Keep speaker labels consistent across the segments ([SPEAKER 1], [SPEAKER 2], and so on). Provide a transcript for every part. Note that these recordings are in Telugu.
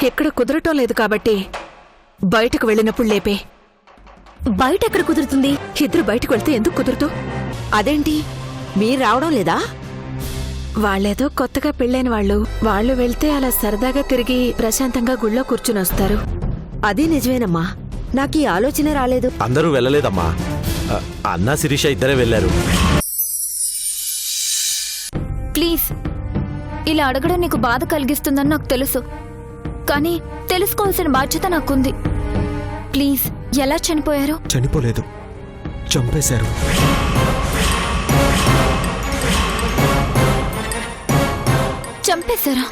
[SPEAKER 1] ఎక్కడ కుదరటం లేదు కాబట్టి బయటకు వెళ్ళినప్పుడు లేపే.
[SPEAKER 2] బయట ఎక్కడ కుదురుతుంది?
[SPEAKER 1] ఇద్దరు బయటకు వెళ్తే ఎందుకు కుదురుతూ?
[SPEAKER 2] అదేంటి మీరు రావడం లేదా?
[SPEAKER 1] వాళ్ళేదో కొత్తగా పెళ్ళైన వాళ్ళు వెళ్తే అలా సరదాగా తిరిగి ప్రశాంతంగా గుళ్ళో కూర్చుని వస్తారు.
[SPEAKER 2] అదే నిజమేనమ్మా, నాకు ఈ ఆలోచనే రాలేదు.
[SPEAKER 3] అందరూ వెళ్ళలేదమ్మా, అన్నా శిరీష ఇద్దరే వెళ్ళారు.
[SPEAKER 4] ప్లీజ్, ఇలా అడగడం నీకు బాధ కలిగిస్తుందని నాకు తెలుసు, కానీ తెలుసుకోవాల్సిన బాధ్యత నాకుంది. ప్లీజ్, ఎలా చనిపోయారు?
[SPEAKER 5] చనిపోలేదు, చంపేశారు.
[SPEAKER 4] చంపేశారా?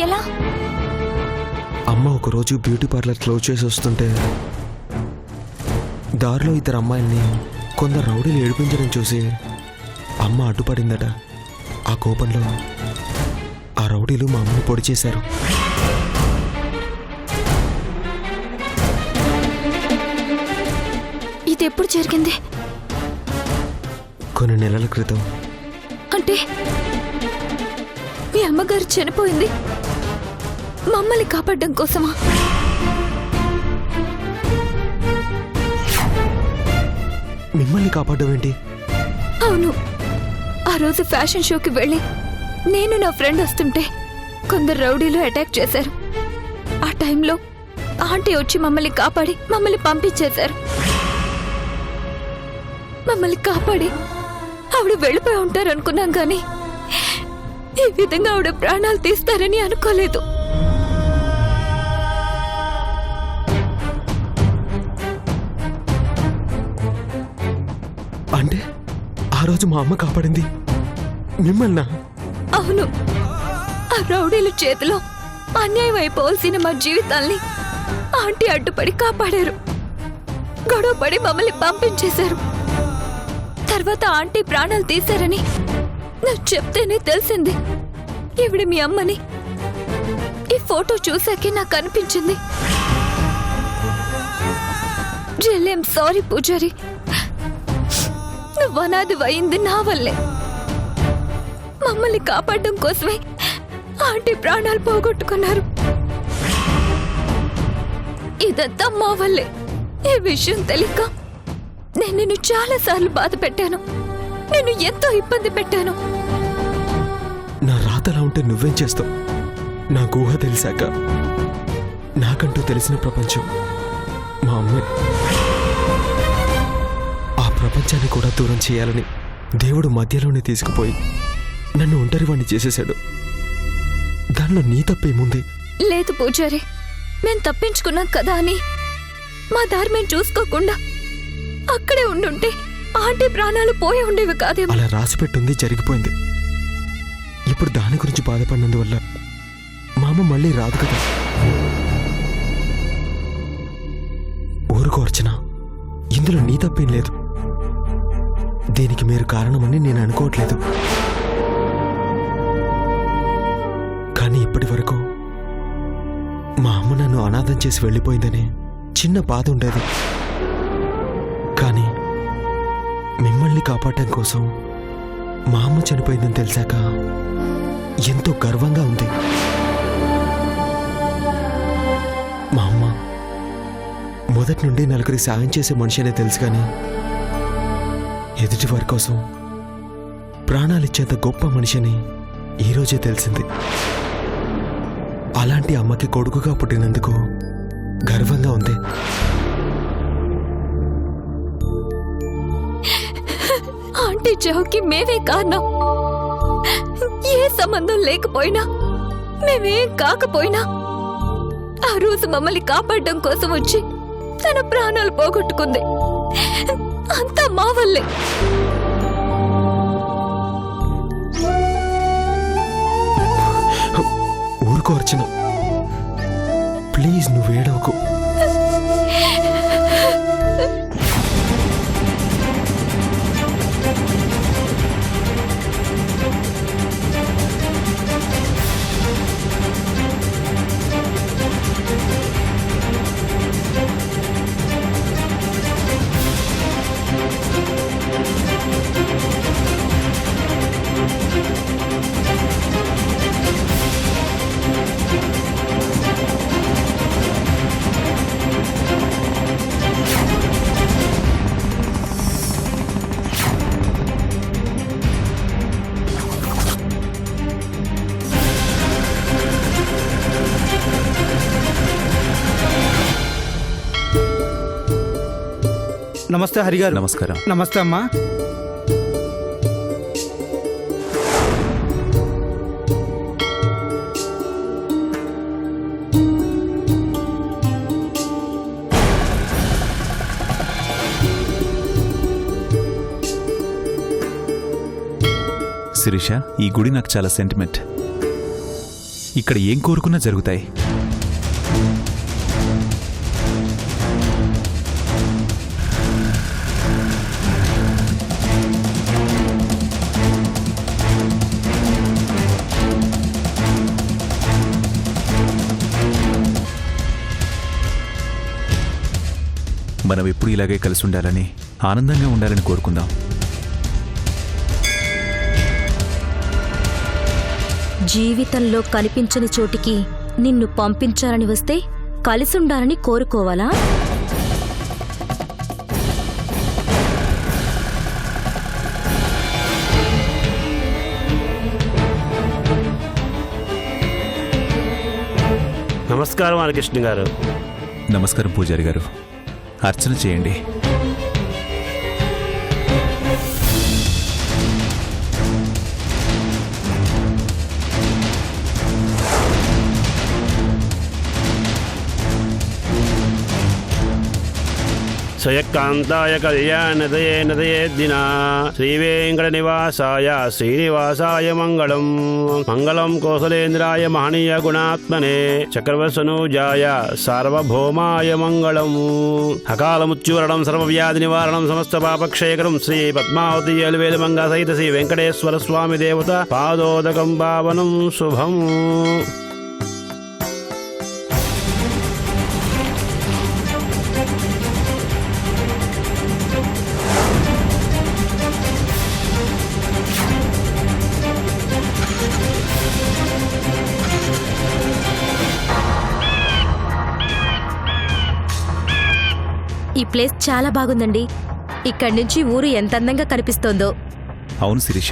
[SPEAKER 4] ఎలా?
[SPEAKER 5] అమ్మ ఒకరోజు బ్యూటీ పార్లర్ క్లోజ్ చేసి వస్తుంటే దారిలో ఇద్దరు అమ్మాయిల్ని కొందరు రౌడీలు ఏడిపించడం చూసి అమ్మ అడ్డుపడిందట. ఆ కోపంలో ఆ రౌడీలు మా అమ్మని పొడి చేశారు.
[SPEAKER 4] ఇది ఎప్పుడు జరిగింది?
[SPEAKER 5] కొన్ని నెలల క్రితం.
[SPEAKER 4] అంటే మీ అమ్మగారు చనిపోయింది మమ్మల్ని కాపాడడం కోసమా?
[SPEAKER 5] మిమ్మల్ని కాపాడడం ఏంటి?
[SPEAKER 4] అవును, ఆ రోజు ఫ్యాషన్ షోకి వెళ్ళి నేను నా ఫ్రెండ్ వస్తుంటే కొందరు రౌడీలు అటాక్ చేశారు. ఆ టైంలో ఆంటీ వచ్చి మమ్మల్ని కాపాడి మమ్మల్ని పంపించేశారు. మమ్మల్ని కాపాడి ఆవిడ వెళ్ళిపోయి ఉంటారనుకున్నాం, కానీ ఈ విధంగా ఆవిడ ప్రాణాలు తీస్తారని అనుకోలేదు.
[SPEAKER 5] అంటే ఆ రోజు మా అమ్మ కాపాడింది మిమ్మల్నా?
[SPEAKER 4] అవును, ఆ రౌడీల చేతిలో అన్యాయం అయిపోవాల్సిన మా జీవితాల్ని ఆంటీ అడ్డుపడి కాపాడారు. గొడవపడి మమ్మల్ని పంపించేశారు. తర్వాత ఆంటీ ప్రాణాలు తీశారని నాకు చెప్తేనే తెలిసింది. ఈవిడ మీ అమ్మని. ఈ ఫోటో చూసాకే నాకు అనిపించింది. రియల్లీ ఐమ్ సారీ పూజారి, నువ్వు అనాథ అయింది నా వల్లే. మమ్మల్ని కాపాడడం కోసమే ఆంటీ ప్రాణాలు పోగొట్టుకున్నారు. ఇదంతా మా వల్లే. ఈ విషయం తెలియక నేను నిన్ను చాలాసార్లు బాధ పెట్టాను, నేను ఎంతో ఇబ్బంది పెట్టాను.
[SPEAKER 5] నా రాతలా ఉంటే నువ్వేం చేస్తావు? నా ఊహ తెలిసాక నాకంటూ తెలిసిన ప్రపంచం మా అమ్మే. ఆ ప్రపంచాన్ని కూడా దూరం చేయాలని దేవుడు మధ్యలోనే తీసుకుపోయి నన్ను ఒంటరివాణ్ణి చేసేశాడు. దానిలో నీ తప్పేముంది?
[SPEAKER 4] లేదు పూజారి, మేం తప్పించుకున్నాం కదా అని మా దారి మేము చూసుకోకుండా అక్కడే ఉండుంటే ఆంటీ ప్రాణాలు పోయి ఉండేవి కాదేమో.
[SPEAKER 5] అలా రాసిపెట్టుంది జరిగిపోయింది. ఇప్పుడు దాని గురించి బాధపడినందువల్ల మా అమ్మ మళ్ళీ రాదు కదా. ఊరుకో అర్చన, ఇందులో నీ తప్పేం లేదు. దీనికి మీరు కారణమని నేను అనుకోవట్లేదు. కానీ ఇప్పటి వరకు మా అమ్మ నన్ను అనాథం చేసి వెళ్ళిపోయిందని చిన్న బాధ ఉండేది. కానీ మిమ్మల్ని కాపాడటం కోసం మా అమ్మ చనిపోయిందని తెలిసాక ఎంతో గర్వంగా ఉంది. మా అమ్మ మొదటి నుండి నలుగురికి సాయం చేసే మనిషి అనే తెలుసు, కానీ ఎదుటి వారి కోసం ప్రాణాలిచ్చేంత గొప్ప మనిషిని ఈరోజే తెలిసింది. అలాంటి అమ్మకి కొడుకుగా పుట్టినందుకు గర్వంగా ఉంది.
[SPEAKER 4] ఆంటీ చావుకి మేమే కారణం. ఏ సంబంధం లేకపోయినా, మేమేం కాకపోయినా ఆ రోజు మమ్మల్ని కాపాడడం కోసం వచ్చి తన ప్రాణాలు పోగొట్టుకుంది. అంతా మా వల్లే.
[SPEAKER 5] ఊరుకో అర్చన, ప్లీజ్ నువ్వు ఏడవకు.
[SPEAKER 6] నమస్తే హరిగారు.
[SPEAKER 7] నమస్కారం.
[SPEAKER 6] నమస్తే అమ్మా.
[SPEAKER 7] శిరీష, ఈ గుడి నాకు చాలా సెంటిమెంట్. ఇక్కడ ఏం కోరుకున్నా జరుగుతాయి. మనం ఎప్పుడు ఇలాగే కలిసి ఉండాలని, ఆనందంగా ఉండాలని కోరుకుందాం.
[SPEAKER 8] జీవితంలో కనిపించని చోటికి నిన్ను పంపించాలని వస్తే కలిసుండాలని కోరుకోవాలా?
[SPEAKER 3] నమస్కారం హరికృష్ణ గారు.
[SPEAKER 7] నమస్కారం పూజారి గారు. అర్చన చేయండి.
[SPEAKER 3] స్వయకాంతాయ కళ్యాణదయే నదయే దినా శ్రీవేంకట నివాసాయ శ్రీనివాసాయ మంగళం. మంగళం కోసలేంద్రాయ మహనీయ గుణాత్మనే చక్రవర్షనూజాయ సార్వభౌమాయ మంగళం. అకాలముచ్యూరణం సర్వవ్యాధి నివారణం సమస్త పాపక్షయకరం శ్రీ పద్మావతి అలివేలుమంగ సహిత శ్రీ వెంకటేశ్వర స్వామి దేవత పాదోదకం పావనం శుభం.
[SPEAKER 8] ఈ ప్లేస్ చాలా బాగుందండి. ఇక్కడి నుంచి ఊరు ఎంత అందంగా కనిపిస్తోందో.
[SPEAKER 7] అవును శిరీష,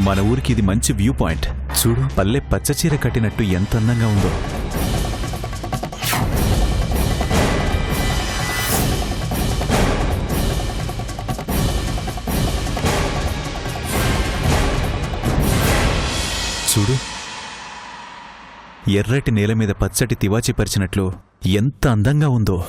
[SPEAKER 7] మన ఊరికి ఇది మంచి వ్యూ పాయింట్. చూడు, పల్లె పచ్చచీర కట్టినట్టు ఎంత అందంగా ఉందో. చూడు, ఎర్రటి నేల మీద పచ్చటి తివాచి పరిచినట్లు ఎంత అందంగా ఉందో.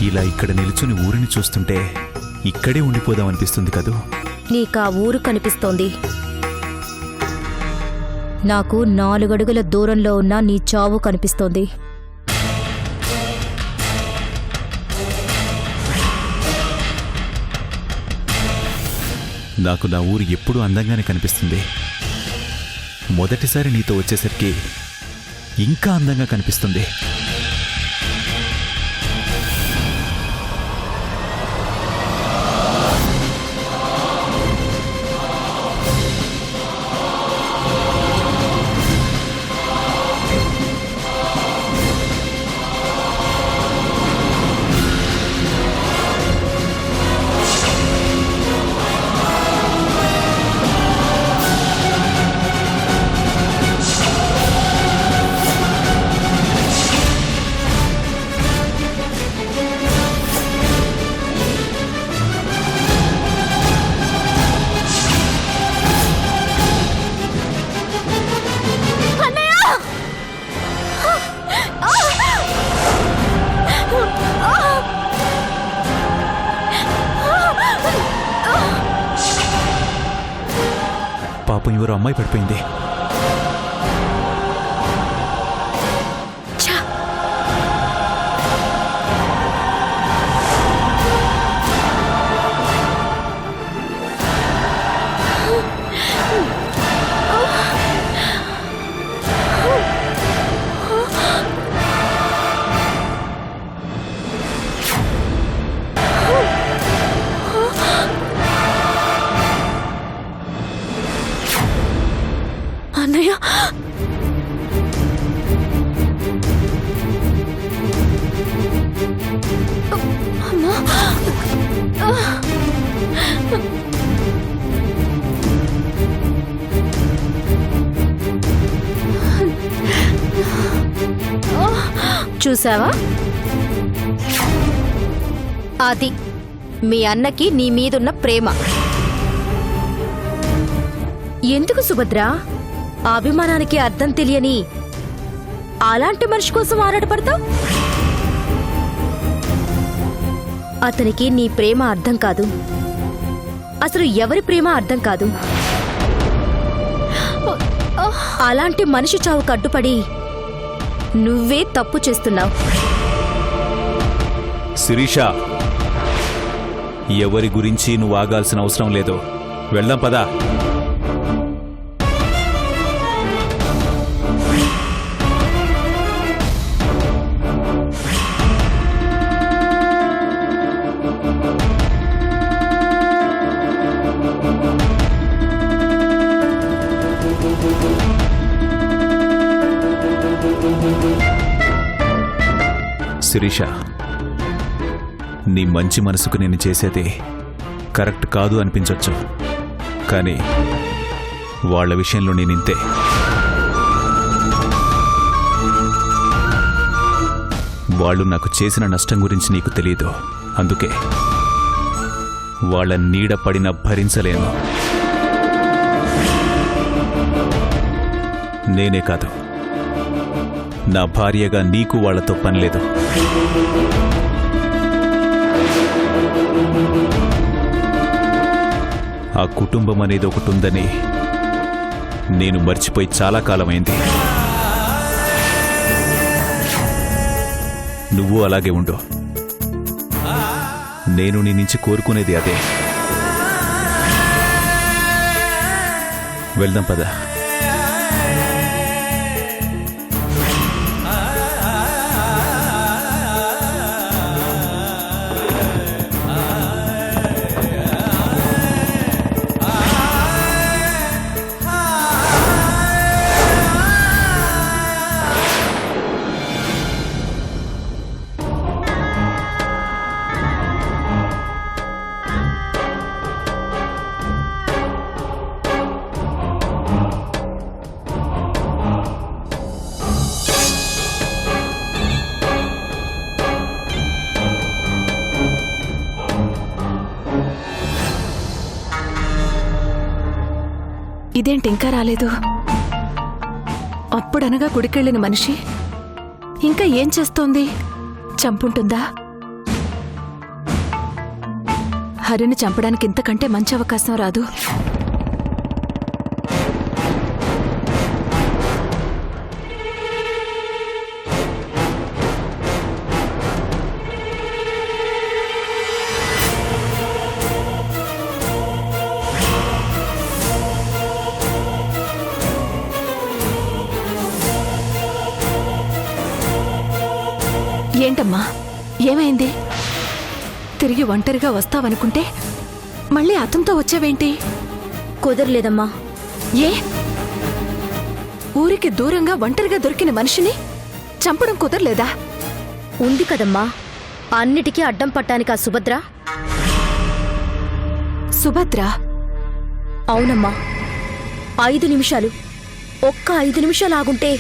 [SPEAKER 7] ఇలా ఇక్కడ నిలుచుని ఊరిని చూస్తుంటే ఇక్కడే ఉండిపోదామనిపిస్తుంది కదూ.
[SPEAKER 8] నీకా ఊరు కనిపిస్తోంది, నాకు 4 అడుగుల దూరంలో ఉన్న నీ చావు కనిపిస్తోంది.
[SPEAKER 7] నాకు నా ఊరు ఎప్పుడూ అందంగానే కనిపిస్తుంది. మొదటిసారి నీతో వచ్చేసరికి ఇంకా అందంగా కనిపిస్తుంది. పాపం, ఎవరో అమ్మాయి పడిపోయింది.
[SPEAKER 8] చూసావా, అది మీ అన్నకి నీ మీదున్న ప్రేమ. ఎందుకు సుభద్ర ఆ అభిమానానికి అర్థం తెలియని అలాంటి మనిషి కోసం ఆరాటపడతావు? అతనికి నీ ప్రేమ అర్థం కాదు, అసలు ఎవరి ప్రేమ అర్థం కాదు. అలాంటి మనిషి చావుకు అడ్డుపడి నువ్వే తప్పు చేస్తున్నావు.
[SPEAKER 7] శిరీష, ఎవరి గురించి నువ్వు ఆగాల్సిన అవసరం లేదు. వెళ్దాం పదా. శిరీష, నీ మంచి మనసుకు నేను చేసేది కరెక్ట్ కాదు అనిపించొచ్చు, కానీ వాళ్ళ విషయంలో నేనింతే. వాళ్ళు నాకు చేసిన నష్టం గురించి నీకు తెలీదు, అందుకే వాళ్ళ నీడ పడిన భరించలేను. నేనే కాదు, నా భార్యగా నీకు వాళ్లతో పనిలేదు. ఆ కుటుంబం అనేది ఒకటి ఉందని నేను మర్చిపోయి చాలా కాలమైంది. నువ్వు అలాగే ఉండు. నేను నీ నుంచి కోరుకునేది అదే. వెళ్దాం పదా.
[SPEAKER 1] ఇదేంటి ఇంకా రాలేదు? అప్పుడనగా గుడికెళ్ళిన మనిషి ఇంకా ఏం చేస్తోంది? చంపుంటుందా? హరిని చంపడానికి ఇంతకంటే మంచి అవకాశం రాదు. ఏంటమ్మా, ఏమైంది? తిరిగి ఒంటరిగా వస్తావనుకుంటే మళ్ళీ అతనితో వచ్చావేంటి?
[SPEAKER 8] కుదరలేదమ్మా.
[SPEAKER 1] ఏ? ఊరికి దూరంగా ఒంటరిగా దొరికిన మనిషిని చంపడం కుదరలేదా?
[SPEAKER 8] ఉంది కదమ్మా, అన్నిటికీ అడ్డం పట్టానికి ఆ సుభద్ర.
[SPEAKER 1] సుభద్ర?
[SPEAKER 8] అవునమ్మా, 5 నిమిషాలు, ఒక్క 5 నిమిషాలు ఆగుంటే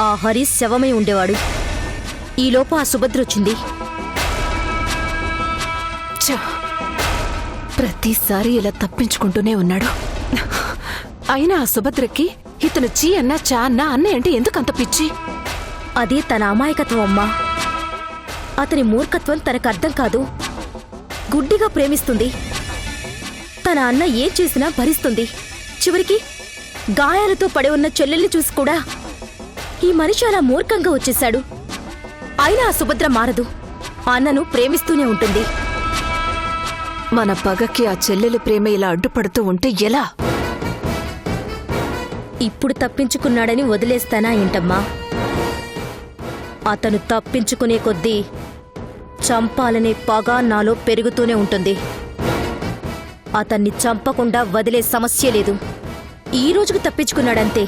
[SPEAKER 8] ఆ హరి శవమై ఉండేవాడు. ఈలోపు ఆ సుభద్ర వచ్చింది.
[SPEAKER 1] ప్రతిసారి ఇలా తప్పించుకుంటూనే ఉన్నాడు. అయినా ఆ సుభద్రకి ఇతను చీ అన్నా చా అన్నా అన్నయ్య అంటే ఎందుకంత పిచ్చి?
[SPEAKER 8] అదే తన అమాయకత్వం అమ్మా. అతని మూర్ఖత్వం తనకు అర్థం కాదు. గుడ్డిగా ప్రేమిస్తుంది. తన అన్న ఏం చేసినా భరిస్తుంది. చివరికి గాయాలతో పడి ఉన్న చెల్లెల్ని చూసి కూడా ఈ మనిషి అలా మూర్ఖంగా వచ్చేశాడు. అయినా ఆ సుభద్ర మారదు. అన్నను ప్రేమిస్తూనే ఉంటుంది.
[SPEAKER 1] మన పగకి ఆ చెల్లెలి ప్రేమ ఇలా అడ్డుపడుతూ ఉంటే ఎలా?
[SPEAKER 8] ఇప్పుడు తప్పించుకున్నాడని వదిలేస్తానా ఏంటమ్మా? అతను తప్పించుకునే కొద్దీ చంపాలనే పగ నాలో పెరుగుతూనే ఉంటుంది. అతన్ని చంపకుండా వదిలే సమస్య లేదు. ఈ రోజుకు తప్పించుకున్నాడంతే.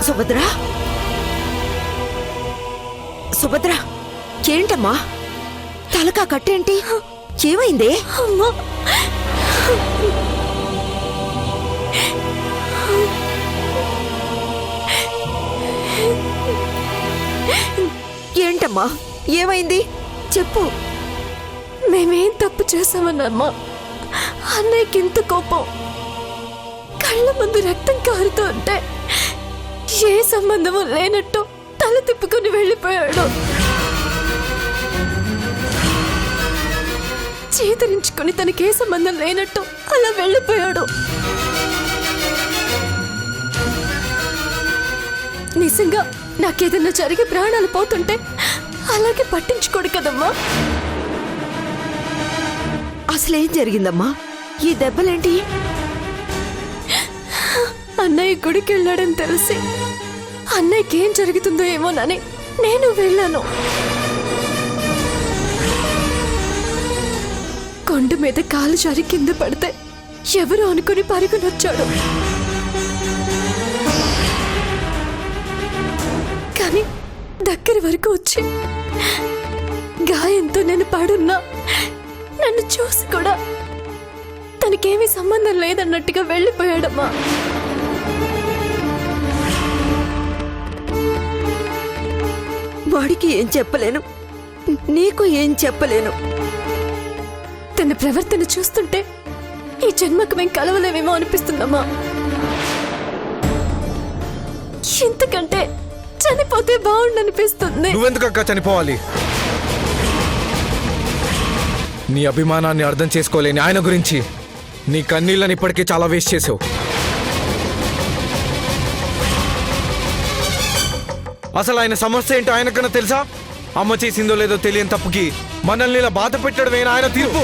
[SPEAKER 2] సుభద్ర, సుభద్ర, ఏంటమ్మా తలకా కట్టేంటి? ఏమైంది?
[SPEAKER 4] అమ్మా,
[SPEAKER 2] ఏంటమ్మా ఏమైంది? చెప్పు.
[SPEAKER 4] మేమేం తప్పు చేశామన్నమ్మా? అన్నయ్యకి ఇంత కోపం, కళ్ళ ముందు రక్తం కారుతూ ఉంటే ఏ సంబంధము లేనట్టు తల తిప్పుకుని వెళ్ళిపోయాడు. చేతరించుకుని తనకే సంబంధం లేనట్టు అలా వెళ్ళిపోయాడు. నిజంగా నాకేదన్నా జరిగి ప్రాణాలు పోతుంటే అలాగే పట్టించుకోడు కదమ్మా.
[SPEAKER 2] అసలేం జరిగిందమ్మా? ఈ దెబ్బలేంటి?
[SPEAKER 4] అన్నయ్య గుడికి వెళ్ళాడని తెలిసి అన్నయ్యకి ఏం జరుగుతుందో ఏమోనని నేను వెళ్ళాను. కొండ మీద కాలు జారి కింద పడితే ఎవరు అనుకుని పరిగెనొచ్చాడు. కానీ దగ్గర వరకు వచ్చి గాయంతో నేను పడున్నా నన్ను చూసి కూడా తనకేమీ సంబంధం లేదన్నట్టుగా వెళ్ళిపోయాడమ్మా.
[SPEAKER 2] వాడికి ఏం చెప్పలేను, నీకు ఏం చెప్పలేను.
[SPEAKER 4] తన ప్రవర్తన చూస్తుంటే ఈ జన్మకు మేం కలవలేమేమో అనిపిస్తుందమ్మా. ఇంతకంటే చనిపోతే బాగుండనిపిస్తుంది.
[SPEAKER 5] నువ్వెందుకక్క చనిపోవాలి? నీ అభిమానాన్ని అర్థం చేసుకోలేని ఆయన గురించి నీ కన్నీళ్ళని ఇప్పటికే చాలా వేస్ట్ చేసావు. అసలు ఆయన సమస్య ఏంటో ఆయనకన్నా తెలుసా? అమ్మ చేసిందో లేదో తెలియని తప్పుకి మనల్ని ఇలా బాధ పెట్టడమేనా ఆయన తీర్పు?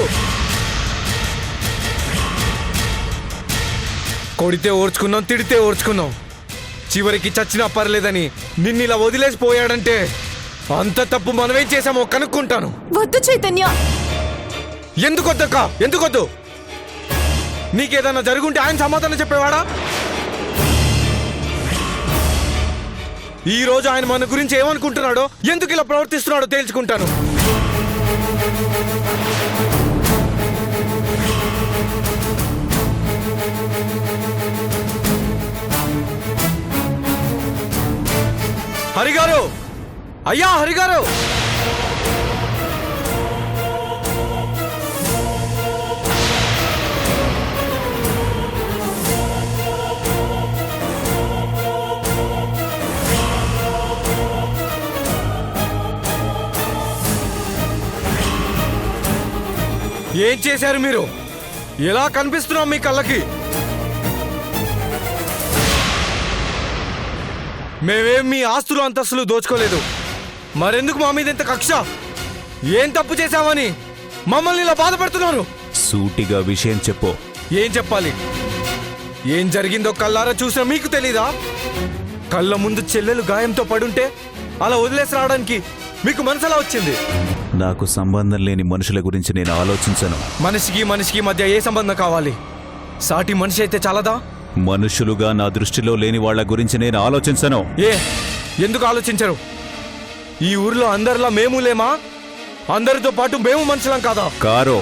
[SPEAKER 5] కొడితే ఓర్చుకున్నాం, తిడితే ఓర్చుకున్నాం, చివరికి చచ్చినా పర్లేదని నిన్ను ఇలా వదిలేసిపోయాడంటే అంత తప్పు మనమేం చేశామో కనుక్కుంటాను.
[SPEAKER 4] వద్దు చైతన్య.
[SPEAKER 5] ఎందుకొద్దక్క? ఎందుకొద్దు? నీకేదన్నా జరుగుంటే ఆయన సమాధానం చెప్పేవాడా? ఈ రోజు ఆయన మన గురించి ఏమనుకుంటున్నాడో, ఎందుకు ఇలా ప్రవర్తిస్తున్నాడో తేల్చుకుంటాను. హరిగారు, అయ్యా హరిగారు, ఏం చేశారు మీరు? ఎలా కనిపిస్తున్నాం మీ కళ్ళకి? మేమేం మీ ఆస్తులు అంతస్తులు దోచుకోలేదు. మరెందుకు మా మీద ఇంత కక్ష? ఏం తప్పు చేశామని మమ్మల్ని ఇలా బాధపడుతున్నారు?
[SPEAKER 7] సూటిగా విషయం చెప్పు.
[SPEAKER 5] ఏం చెప్పాలి? ఏం జరిగిందో కళ్ళారా చూసినా మీకు తెలీదా? కళ్ళ ముందు చెల్లెలు గాయంతో పడుంటే అలా వదిలేసి రావడానికి మీకు మనసులా వచ్చింది?
[SPEAKER 7] నాకు సంబంధం లేని మనుషుల గురించి నేను ఆలోచించను.
[SPEAKER 5] మనిషికి మనిషికి మధ్య ఏ సంబంధం కావాలి? సాటి మనిషి అయితే చాలదా?
[SPEAKER 7] మనుషులుగా నా దృష్టిలో లేని వాళ్ళ గురించి నేను ఆలోచించను.
[SPEAKER 5] ఎందుకు ఆలోచించరు? ఈ ఊర్లో అందరిలా మేము లేమా? అందరితో పాటు మేము మనుషులం కాదా?
[SPEAKER 7] కారు.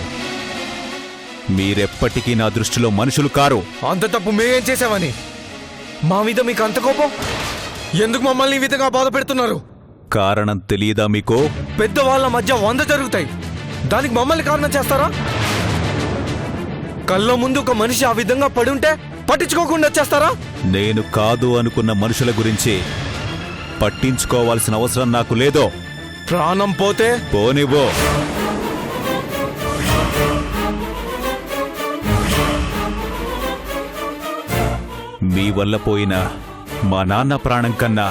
[SPEAKER 7] మీరెప్పటికీ నా దృష్టిలో మనుషులు కారు.
[SPEAKER 5] అంత తప్పు మేమేం చేశామని మా మీద మీకు అంత కోపం? ఎందుకు మమ్మల్ని ఈ విధంగా బాధ పెడుతున్నారు?
[SPEAKER 7] కారణం తెలియదా మీకు?
[SPEAKER 5] పెద్దవాళ్ళ మధ్య 100 జరుగుతాయి, దానికి మమ్మల్ని కారణం చేస్తారా? కళ్ళ ముందు ఒక మనిషి ఆ విధంగా పడి ఉంటే పట్టించుకోకుండా చేస్తారా?
[SPEAKER 7] నేను కాదు అనుకున్న మనుషుల గురించి పట్టించుకోవాల్సిన అవసరం నాకు లేదు.
[SPEAKER 5] ప్రాణం పోతే
[SPEAKER 7] పోనివ్వు. మీ వల్ల పోయిన మా నాన్న ప్రాణం కన్నా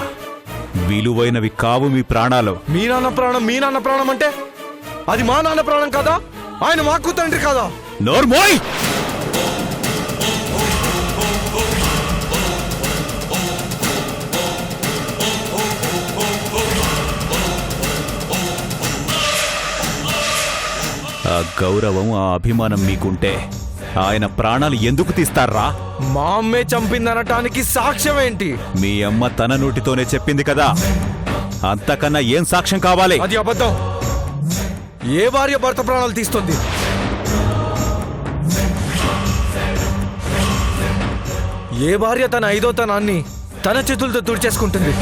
[SPEAKER 7] విలువైనవి కావు మీ ప్రాణాలు.
[SPEAKER 5] మీ నాన్న ప్రాణం అంటే అది మా నాన్న ప్రాణం కదా, ఆయన మాకు తండ్రి కదా.
[SPEAKER 7] నోర్మోయ్! ఆ గౌరవం, ఆ అభిమానం మీకుంటే ఆయన ప్రాణాలు ఎందుకు తీస్తారా?
[SPEAKER 5] మా అమ్మే చంపిందనటానికి సాక్ష్యం ఏంటి?
[SPEAKER 7] మీ అమ్మ తన నోటితోనే చెప్పింది కదా, అంతకన్నా ఏం సాక్ష్యం కావాలి?
[SPEAKER 5] అది అబద్ధం. ఏ భార్య భర్త ప్రాణాలు తీస్తుంది? ఏ భార్య తన 5వ తనాన్ని తన చేతులతో తుడిచేసుకుంటుంది?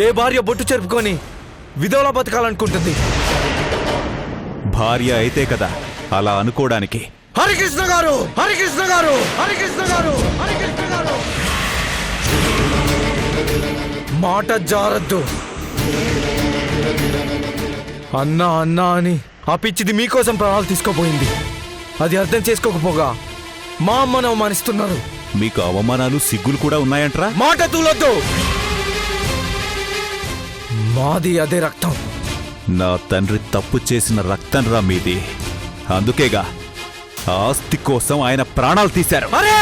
[SPEAKER 5] ఏ భార్య బొట్టు చెరుపుకొని విధవలా బతకాలనుకుంటుంది?
[SPEAKER 7] భార్య అయితే కదా అలా అనుకోవడానికి.
[SPEAKER 5] హరికృష్ణ గారు, హరికృష్ణ గారు, హరికృష్ణ గారు, హరికృష్ణ గారు, మాట జారద్దు. అన్నా అన్నా అని ఆ పిచ్చిది మీకోసం ప్రాణాలు తీసుకోపోయింది. అది అర్థం చేసుకోకపోగా మా అమ్మను అవమానిస్తున్నారు.
[SPEAKER 7] మీకు అవమానాలు, సిగ్గులు కూడా ఉన్నాయంట్రా?
[SPEAKER 5] మాట తూలొద్దు. మాది అదే రక్తం.
[SPEAKER 7] నా తండ్రి తప్పు చేసిన రక్తం రా మీది. అందుకేగా ఆస్తి కోసం ఆయన ప్రాణాలు తీశారు.
[SPEAKER 5] అరే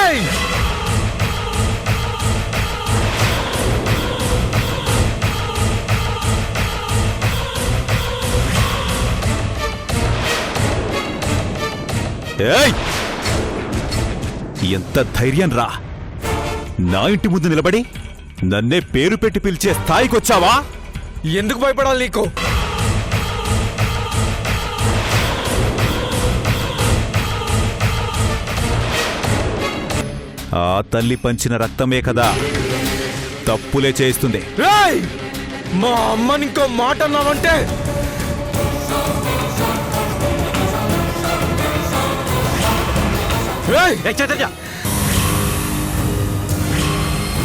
[SPEAKER 7] ఏయ్! ఎంత ధైర్యం రా! నా ఇంటి ముందు నిలబడి నన్నే పేరు పెట్టి పిలిచే స్థాయికొచ్చావా?
[SPEAKER 5] ఎందుకు భయపడాలి నీకు?
[SPEAKER 7] ఆ తల్లి పంచిన రక్తమే కదా తప్పులే చేయిస్తుంది.
[SPEAKER 5] ఏయ్! మా అమ్మని ఇంకో మాట అన్నావంటే ఏయ్!